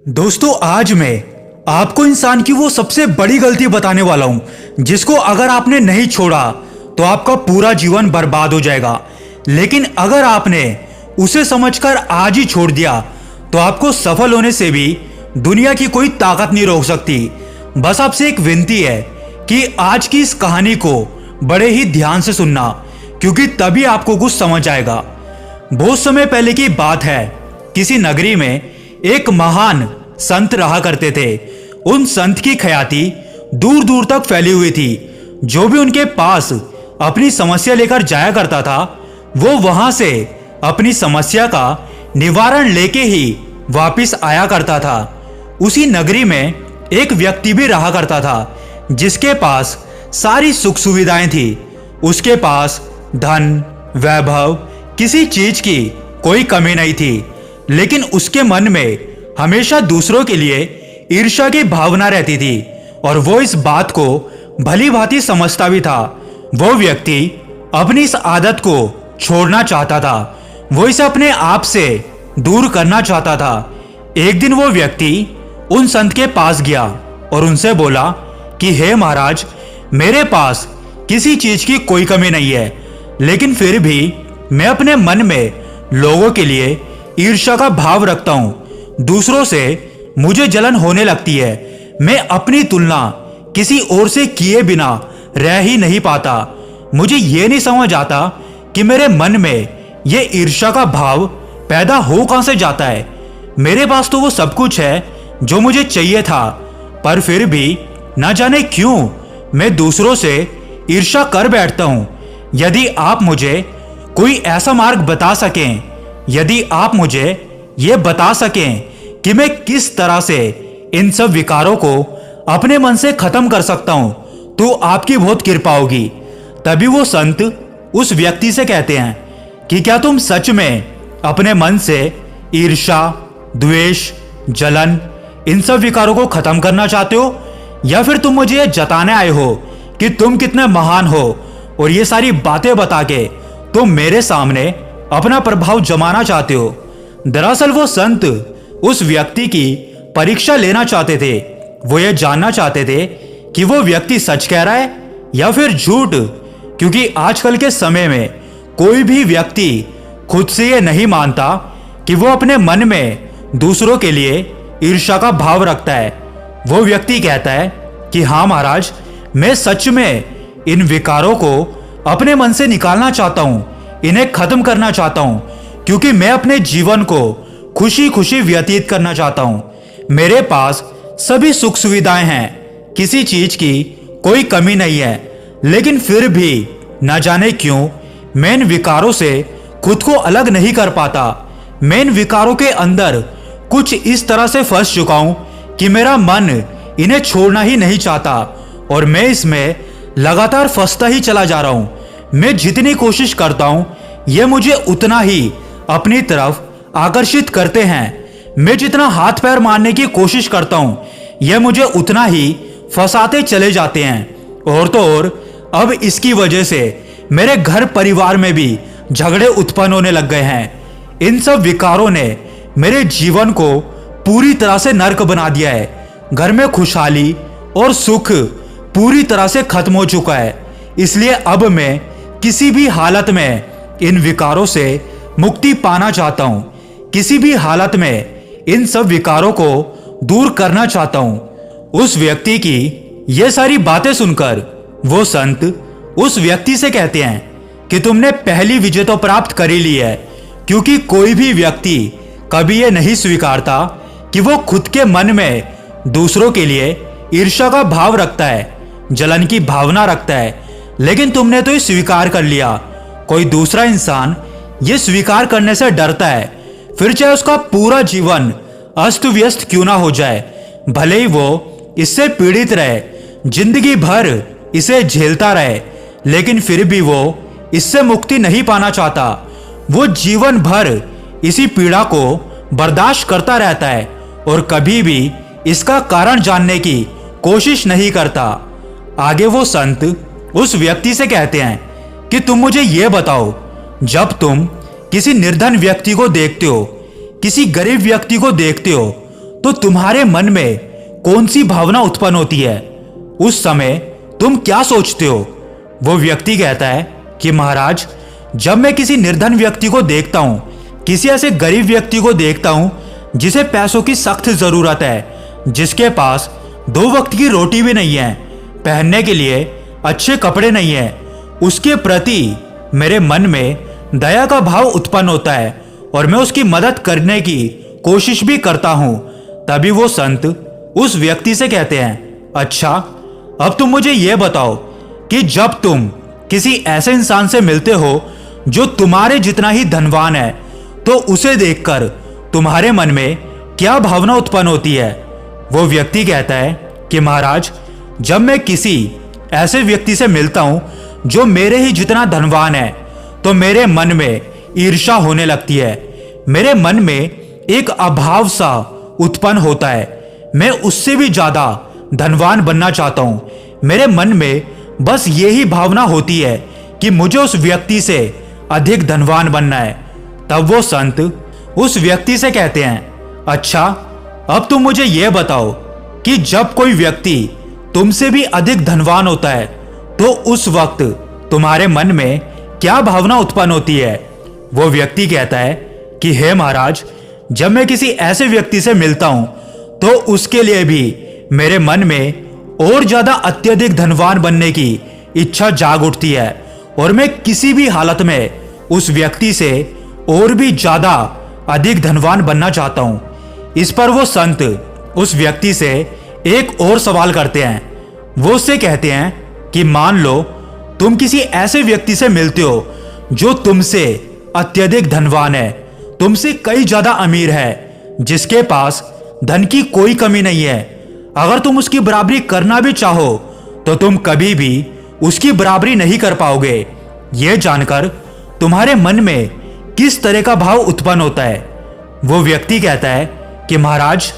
दोस्तों, आज मैं आपको इंसान की वो सबसे बड़ी गलती बताने वाला हूं जिसको अगर आपने नहीं छोड़ा तो आपका पूरा जीवन बर्बाद हो जाएगा। लेकिन अगर आपने उसे समझकर आज ही छोड़ दिया तो आपको सफल होने से भी दुनिया की कोई ताकत नहीं रोक सकती। बस आपसे एक विनती है कि आज की इस कहानी को बड़े ही ध्यान से सुनना, क्योंकि तभी आपको कुछ समझ आएगा। बहुत समय पहले की बात है, किसी नगरी में एक महान संत रहा करते थे। उन संत की ख्याति दूर दूर तक फैली हुई थी। जो भी उनके पास अपनी समस्या लेकर जाया करता था, वो वहां से अपनी समस्या का निवारण लेके ही वापिस आया करता था। उसी नगरी में एक व्यक्ति भी रहा करता था जिसके पास सारी सुख सुविधाएं थी। उसके पास धन, वैभव, किसी चीज की कोई कमी नहीं थी। लेकिन उसके मन में हमेशा दूसरों के लिए ईर्ष्या की भावना रहती थी और वो इस बात को भली भांति समझता भी था। वो व्यक्ति अपनी इस आदत को छोड़ना चाहता था। वो इसे अपने आप से दूर करना चाहता था। एक दिन वो व्यक्ति उन संत के पास गया और उनसे बोला कि हे महाराज, मेरे पास किसी चीज की कोई कमी नहीं है, लेकिन फिर भी मैं अपने मन में लोगों के लिए ईर्ष्या का भाव रखता हूं। दूसरों से मुझे जलन होने लगती है। मैं अपनी तुलना किसी और से किए बिना रह ही नहीं पाता। मुझे ये नहीं समझ आता कि मेरे मन में ये ईर्ष्या का भाव पैदा हो कहां से जाता है। मेरे पास तो वो सब कुछ है जो मुझे चाहिए था, पर फिर भी ना जाने क्यों मैं दूसरों से ईर्ष्या कर बैठता हूं। यदि आप मुझे कोई ऐसा मार्ग बता सकें, यदि आप मुझे ये बता सकें कि मैं किस तरह से इन सब विकारों को अपने मन से खत्म कर सकता हूं, तो आपकी बहुत कृपा होगी। तभी वो संत उस व्यक्ति से कहते हैं कि क्या तुम सच में अपने मन से ईर्ष्या, द्वेष, जलन, इन सब विकारों को खत्म करना चाहते हो, या फिर तुम मुझे ये जताने आए हो कि तुम कितने महान हो और ये सारी बातें बता के तुम मेरे सामने अपना प्रभाव जमाना चाहते हो। दरअसल वो संत उस व्यक्ति की परीक्षा लेना चाहते थे। वो ये जानना चाहते थे कि वो व्यक्ति सच कह रहा है या फिर झूठ, क्योंकि आजकल के समय में कोई भी व्यक्ति खुद से ये नहीं मानता कि वो अपने मन में दूसरों के लिए ईर्ष्या का भाव रखता है। वो व्यक्ति कहता है कि हाँ महाराज, मैं सच में इन विकारों को अपने मन से निकालना चाहता हूं, इन्हें खत्म करना चाहता हूं, क्योंकि मैं अपने जीवन को खुशी खुशी व्यतीत करना चाहता हूं। मेरे पास सभी सुख सुविधाएं हैं, किसी चीज की कोई कमी नहीं है, लेकिन फिर भी न जाने क्यों मैं इन विकारों से खुद को अलग नहीं कर पाता। मैं इन विकारों के अंदर कुछ इस तरह से फंस चुका हूं कि मेरा मन इन्हें छोड़ना ही नहीं चाहता और मैं इसमें लगातार फंसता ही चला जा रहा हूं। मैं जितनी कोशिश करता हूं, ये मुझे उतना ही अपनी तरफ आकर्षित करते हैं। मैं जितना हाथ पैर मारने की कोशिश करता हूं, यह मुझे उतना ही फंसाते चले जाते हैं। और तो और अब इसकी वजह से मेरे घर परिवार में भी झगड़े उत्पन्न होने लग गए हैं। इन सब विकारों ने मेरे जीवन को पूरी तरह से नर्क बना दिया है। घर में खुशहाली और सुख पूरी तरह से खत्म हो चुका है। इसलिए अब मैं किसी भी हालत में इन विकारों से मुक्ति पाना चाहता हूं। किसी भी हालत में इन सब विकारों को दूर करना चाहता हूं। उस व्यक्ति की ये सारी बातें सुनकर वो संत उस व्यक्ति से कहते हैं कि तुमने पहली विजय तो प्राप्त कर ही ली है, क्योंकि कोई भी व्यक्ति कभी ये नहीं स्वीकारता कि वो खुद के मन में दूसरों के लिए ईर्ष्या का भाव रखता है, जलन की भावना रखता है। लेकिन तुमने तो ये स्वीकार कर लिया। कोई दूसरा इंसान ये स्वीकार करने से डरता है, फिर चाहे उसका पूरा जीवन अस्त व्यस्त क्यों ना हो जाए, भले ही वो इससे पीड़ित रहे, जिंदगी भर इसे झेलता रहे, लेकिन फिर भी वो इससे मुक्ति नहीं पाना चाहता। वो जीवन भर इसी पीड़ा को बर्दाश्त करता रहता है और कभी भी इसका कारण जानने की कोशिश नहीं करता। आगे वो संत उस व्यक्ति से कहते हैं कि तुम मुझे ये बताओ, जब तुम किसी निर्धन व्यक्ति को देखते हो, किसी गरीब व्यक्ति को देखते हो, तो तुम्हारे मन में कौन सी भावना उत्पन्न होती है? उस समय तुम क्या सोचते हो? वो व्यक्ति कहता है कि महाराज, जब मैं किसी निर्धन व्यक्ति को देखता हूं, किसी ऐसे गरीब व्यक्ति को देखता हूं जिसे पैसों की सख्त जरूरत है, जिसके पास 2 वक्त की रोटी भी नहीं है, पहनने के लिए अच्छे कपड़े नहीं है, उसके प्रति मेरे मन में दया का भाव उत्पन्न होता है और मैं उसकी मदद करने की कोशिश भी करता हूं। तभी वो संत उस व्यक्ति से कहते हैं, अच्छा, अब तुम मुझे यह बताओ कि जब तुम किसी ऐसे इंसान से मिलते हो जो तुम्हारे जितना ही धनवान है, तो उसे देखकर तुम्हारे मन में क्या भावना उत्पन्न होती है? वो व्यक्ति कहता है कि महाराज, जब मैं किसी ऐसे व्यक्ति से मिलता हूं जो मेरे ही जितना धनवान है, तो मेरे मन में ईर्ष्या होने लगती है। मेरे मन में एक अभाव सा उत्पन्न होता है। मैं उससे भी ज्यादा धनवान बनना चाहता हूं। मेरे मन में बस यही भावना होती है कि मुझे उस व्यक्ति से अधिक धनवान बनना है। तब वो संत उस व्यक्ति से कहते हैं, अच्छा, अब तुम मुझे यह बताओ कि जब कोई व्यक्ति तुमसे भी अधिक धनवान होता है, तो उस वक्त तुम्हारे मन में क्या भावना उत्पन्न होती है? वो व्यक्ति कहता है कि हे महाराज, जब मैं किसी ऐसे व्यक्ति से मिलता हूं, तो उसके लिए भी मेरे मन में और ज्यादा अत्यधिक धनवान बनने की इच्छा जाग उठती है और मैं किसी भी हालत में उस व्यक्ति से और भी ज्यादा अधिक धनवान बनना चाहता हूं। इस पर वो संत उस व्यक्ति से एक और सवाल करते हैं। वो उससे कहते हैं कि मान लो तुम किसी ऐसे व्यक्ति से मिलते हो जो तुमसे अत्यधिक धनवान है, तुमसे कई ज्यादा अमीर है, जिसके पास धन की कोई कमी नहीं है। अगर तुम उसकी बराबरी करना भी चाहो तो तुम कभी भी उसकी बराबरी नहीं कर पाओगे। यह जानकर तुम्हारे मन में किस तरह का भाव उत्पन्न होता है? वो व्यक्ति कहता है कि महाराज,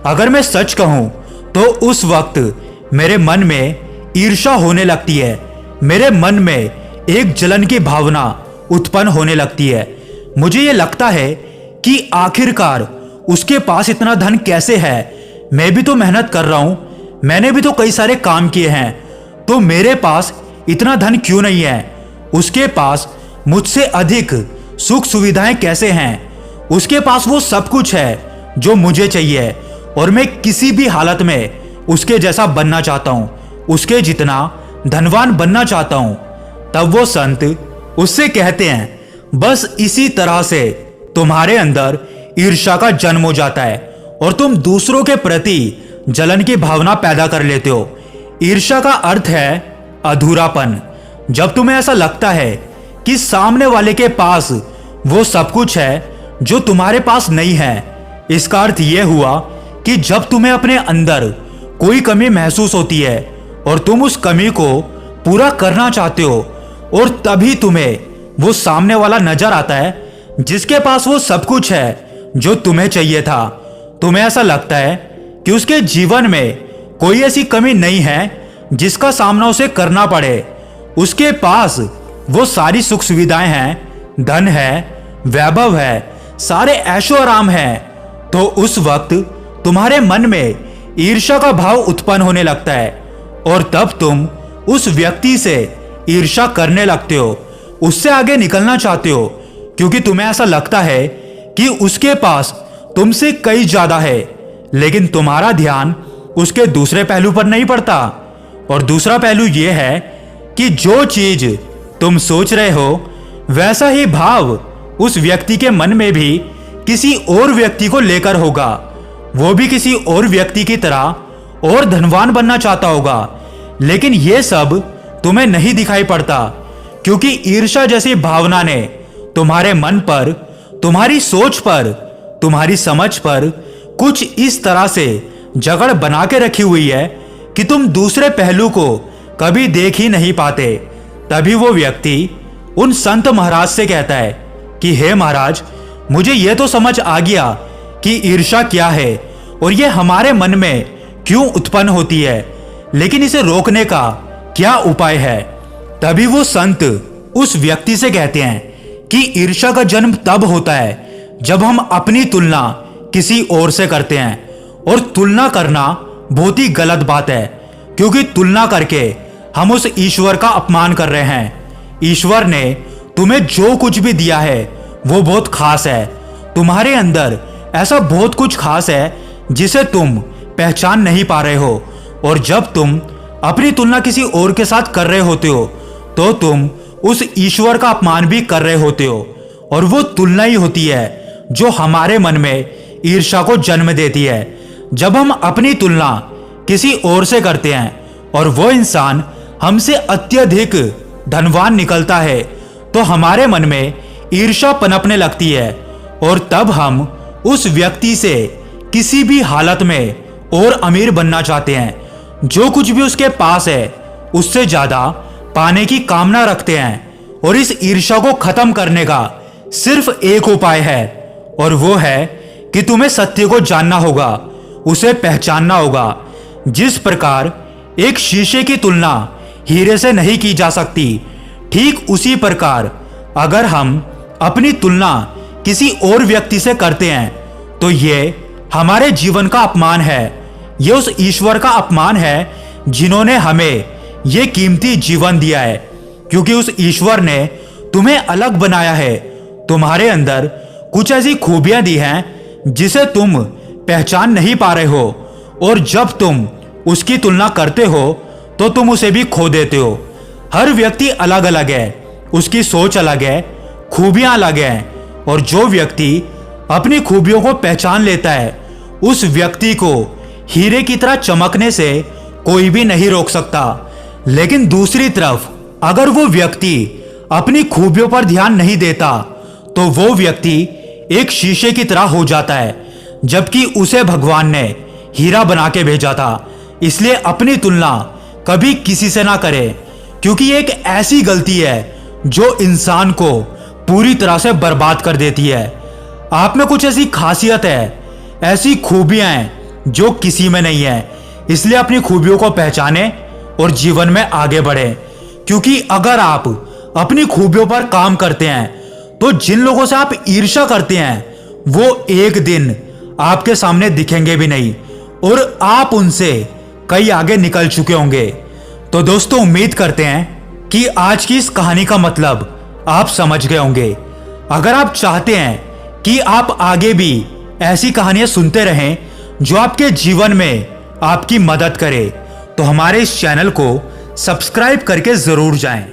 अगर मैं सच कहूं तो उस वक्त मेरे मन में ईर्ष्या होने लगती है। मेरे मन में एक जलन की भावना उत्पन्न होने लगती है। मुझे ये लगता है कि आखिरकार उसके पास इतना धन कैसे है? मैं भी तो मेहनत कर रहा हूं, मैंने भी तो कई सारे काम किए हैं, तो मेरे पास इतना धन क्यों नहीं है? उसके पास मुझसे अधिक सुख सुविधाएं कैसे हैं? उसके पास वो सब कुछ है जो मुझे चाहिए और मैं किसी भी हालत में उसके जैसा बनना चाहता हूं, उसके जितना धनवान बनना चाहता हूं। तब वो संत उससे कहते हैं, बस इसी तरह से तुम्हारे अंदर ईर्ष्या का जन्म हो जाता है और तुम दूसरों के प्रति जलन की भावना पैदा कर लेते हो। ईर्ष्या का अर्थ है अधूरापन। जब तुम्हें ऐसा लगता है कि सामने वाले के पास वो सब कुछ है जो तुम्हारे पास नहीं है, इसका अर्थ यह हुआ कि जब तुम्हें अपने अंदर कोई कमी महसूस होती है और तुम उस कमी को पूरा करना चाहते हो, और तभी तुम्हें वो सामने वाला नजर आता है जिसके पास वो सब कुछ है जो तुम्हें चाहिए था। तुम्हें ऐसा लगता है कि उसके जीवन में कोई ऐसी कमी नहीं है जिसका सामना उसे करना पड़े। उसके पास वो सारी सुख सुविधाएं हैं, धन है, वैभव है, सारे ऐशो आराम है। तो उस वक्त तुम्हारे मन में ईर्ष्या का भाव उत्पन्न होने लगता है और तब तुम उस व्यक्ति से ईर्ष्या करने लगते हो, उससे आगे निकलना चाहते हो, क्योंकि तुम्हें ऐसा लगता है कि उसके पास तुमसे कई ज्यादा है। लेकिन तुम्हारा ध्यान उसके दूसरे पहलू पर नहीं पड़ता। और दूसरा पहलू यह है कि जो चीज तुम सोच रहे हो वैसा ही भाव उस व्यक्ति के मन में भी किसी और व्यक्ति को लेकर होगा। वो भी किसी और व्यक्ति की तरह और धनवान बनना चाहता होगा, लेकिन यह सब तुम्हें नहीं दिखाई पड़ता, क्योंकि ईर्ष्या जैसी भावना ने तुम्हारे मन पर, तुम्हारी सोच पर, तुम्हारी समझ पर कुछ इस तरह से जगड़ बना के रखी हुई है कि तुम दूसरे पहलू को कभी देख ही नहीं पाते। तभी वो व्यक्ति उन संत महाराज से कहता है कि हे महाराज, मुझे यह तो समझ आ गया कि ईर्ष्या क्या है और यह हमारे मन में क्यों उत्पन्न होती है, लेकिन इसे रोकने का क्या उपाय है? तभी वो संत उस व्यक्ति से कहते हैं कि ईर्ष्या का जन्म तब होता है जब हम अपनी तुलना किसी और से करते हैं और तुलना करना बहुत ही गलत बात है, क्योंकि तुलना करके हम उस ईश्वर का अपमान कर रहे हैं। ईश्वर ने तुम्हें जो कुछ भी दिया है वो बहुत खास है। तुम्हारे अंदर ऐसा बहुत कुछ खास है जिसे तुम पहचान नहीं पा रहे हो, और जब तुम अपनी तुलना किसी और के साथ कर रहे होते हो तो तुम उस ईश्वर का अपमान भी कर रहे होते हो। और वो तुलना ही होती है जो हमारे मन में ईर्ष्या को जन्म देती है। जब हम अपनी तुलना किसी और से करते हैं और वो इंसान हमसे अत्यधिक धनवान निकलता है तो हमारे मन में ईर्ष्या पनपने लगती है, और तब हम उस व्यक्ति से किसी भी हालत में और अमीर बनना चाहते हैं। जो कुछ भी उसके पास है उससे ज्यादा पाने की कामना रखते हैं, और इस ईर्ष्या को खत्म करने का सिर्फ एक उपाय है, और वो है कि तुम्हें सत्य को जानना होगा, उसे पहचानना होगा। जिस प्रकार एक शीशे की तुलना हीरे से नहीं की जा सकती, ठीक उसी प्रकार अगर हम अपनी तुलना किसी और व्यक्ति से करते हैं तो ये हमारे जीवन का अपमान है। ये उस ईश्वर का अपमान है जिन्होंने हमें ये कीमती जीवन दिया है, क्योंकि उस ईश्वर ने तुम्हें अलग बनाया है। तुम्हारे अंदर कुछ ऐसी खूबियां दी हैं जिसे तुम पहचान नहीं पा रहे हो, और जब तुम उसकी तुलना करते हो तो तुम उसे भी खो देते हो। हर व्यक्ति अलग अलग है, उसकी सोच अलग है, खूबियां अलग हैं, और जो व्यक्ति अपनी खूबियों को पहचान लेता है उस व्यक्ति को हीरे की तरह चमकने से कोई भी नहीं रोक सकता। लेकिन दूसरी तरफ अगर वो व्यक्ति अपनी खूबियों पर ध्यान नहीं देता तो वो व्यक्ति एक शीशे की तरह हो जाता है, जबकि उसे भगवान ने हीरा बना के भेजा था। इसलिए अपनी तुलना कभी किसी से ना करें, क्योंकि एक ऐसी गलती है जो इंसान को पूरी तरह से बर्बाद कर देती है। आप में कुछ ऐसी खासियत है, ऐसी खूबियां हैं जो किसी में नहीं है। इसलिए अपनी खूबियों को पहचानें और जीवन में आगे बढ़ें, क्योंकि अगर आप अपनी खूबियों पर काम करते हैं तो जिन लोगों से आप ईर्ष्या करते हैं वो एक दिन आपके सामने दिखेंगे भी नहीं, और आप उनसे कई आगे निकल चुके होंगे। तो दोस्तों, उम्मीद करते हैं कि आज की इस कहानी का मतलब आप समझ गए होंगे। अगर आप चाहते हैं कि आप आगे भी ऐसी कहानियां सुनते रहें जो आपके जीवन में आपकी मदद करे, तो हमारे इस चैनल को सब्सक्राइब करके जरूर जाएं।